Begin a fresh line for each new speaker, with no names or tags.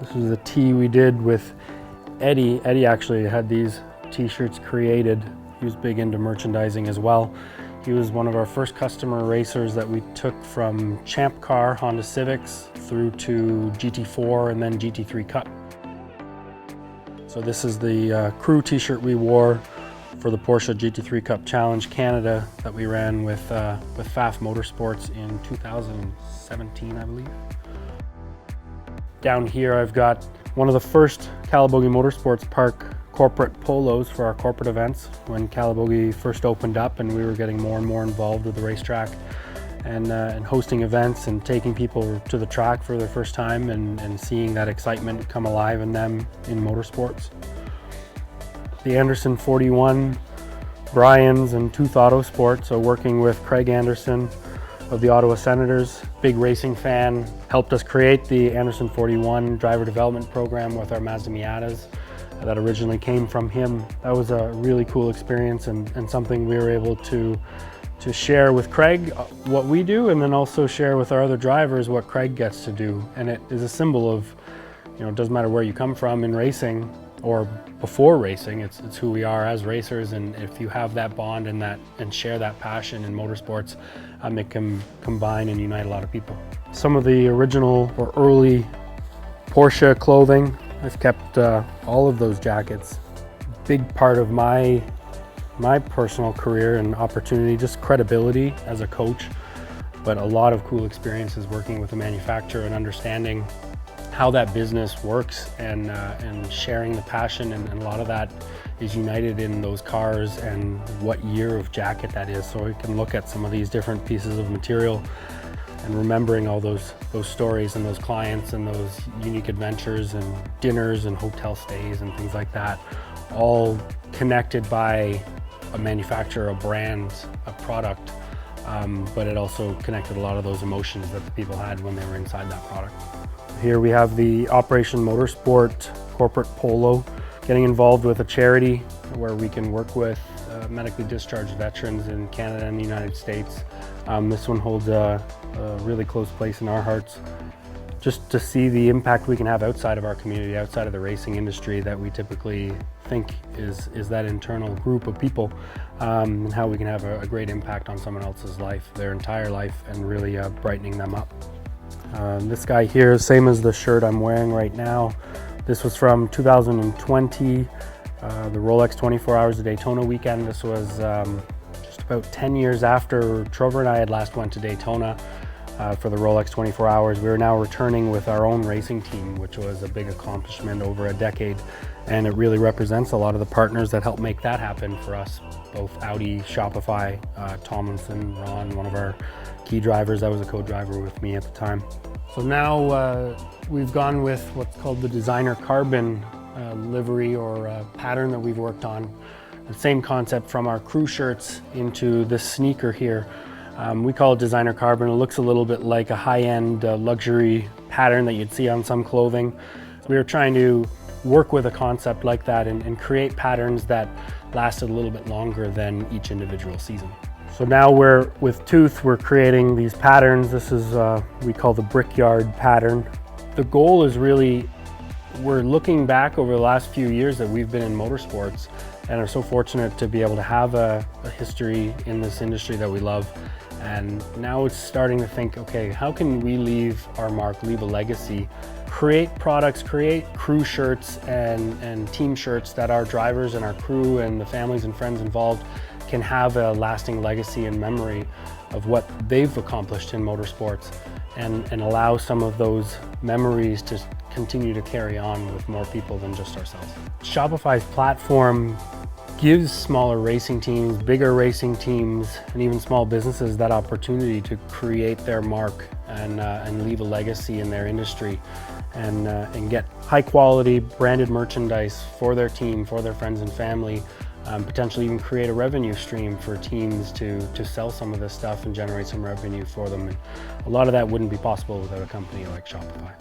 This was a tee we did with Eddie. Eddie actually had these t-shirts created. He was big into merchandising as well. He was one of our first customer racers that we took from Champ Car, Honda Civics, through to GT4 and then GT3 Cup. So this is the crew t-shirt we wore for the Porsche GT3 Cup Challenge Canada that we ran with TWOth Motorsports in 2017, I believe. Down here I've got one of the first Calabogie Motorsports Park corporate polos for our corporate events when Calabogie first opened up and we were getting more and more involved with the racetrack and hosting events and taking people to the track for their first time and seeing that excitement come alive in them in motorsports. The Anderson 41, Brian's and TWOth Autosport, so working with Craig Anderson of the Ottawa Senators, big racing fan, helped us create the Anderson 41 driver development program with our Mazda Miatas that originally came from him. That was a really cool experience and something we were able to share with Craig what we do, and then also share with our other drivers what Craig gets to do. And it is a symbol of, you know, it doesn't matter where you come from in racing or before racing, it's who we are as racers, and if you have that bond and share that passion in motorsports, it can combine and unite a lot of people. Some of the original or early Porsche clothing, I've kept all of those jackets. Big part of my personal career and opportunity, just credibility as a coach, but a lot of cool experiences working with a manufacturer and understanding how that business works and sharing the passion, and a lot of that is united in those cars and what year of jacket that is. So we can look at some of these different pieces of material and remembering all those stories and those clients and those unique adventures and dinners and hotel stays and things like that, all connected by a manufacturer, a brand, a product, but it also connected a lot of those emotions that the people had when they were inside that product. Here we have the Operation Motorsport corporate polo, getting involved with a charity where we can work with medically discharged veterans in Canada and the United States. This one holds a really close place in our hearts. Just to see the impact we can have outside of our community, outside of the racing industry that we typically think is that internal group of people, and how we can have a great impact on someone else's life, their entire life, and really brightening them up. This guy here, same as the shirt I'm wearing right now. This was from 2020, the Rolex 24 Hours of Daytona weekend. This was just about 10 years after Trover and I had last went to Daytona for the Rolex 24 Hours. We are now returning with our own racing team, which was a big accomplishment over a decade. And it really represents a lot of the partners that helped make that happen for us. Both Audi, Shopify, Tomlinson, Ron, one of our key drivers that was a co-driver with me at the time. So now we've gone with what's called the designer carbon livery or pattern that we've worked on. The same concept from our crew shirts into this sneaker here. We call it designer carbon. It looks a little bit like a high-end luxury pattern that you'd see on some clothing. We were trying to work with a concept like that and create patterns that lasted a little bit longer than each individual season. So now with TWOth, we're creating these patterns. This is, we call the Brickyard pattern. The goal is really, we're looking back over the last few years that we've been in motorsports and are so fortunate to be able to have a history in this industry that we love. And now it's starting to think, okay, how can we leave our mark, leave a legacy, create products, create crew shirts and team shirts that our drivers and our crew and the families and friends involved can have a lasting legacy and memory of what they've accomplished in motorsports, and allow some of those memories to continue to carry on with more people than just ourselves. Shopify's platform gives smaller racing teams, bigger racing teams, and even small businesses that opportunity to create their mark and leave a legacy in their industry and get high quality branded merchandise for their team, for their friends and family, potentially even create a revenue stream for teams to sell some of this stuff and generate some revenue for them. And a lot of that wouldn't be possible without a company like Shopify.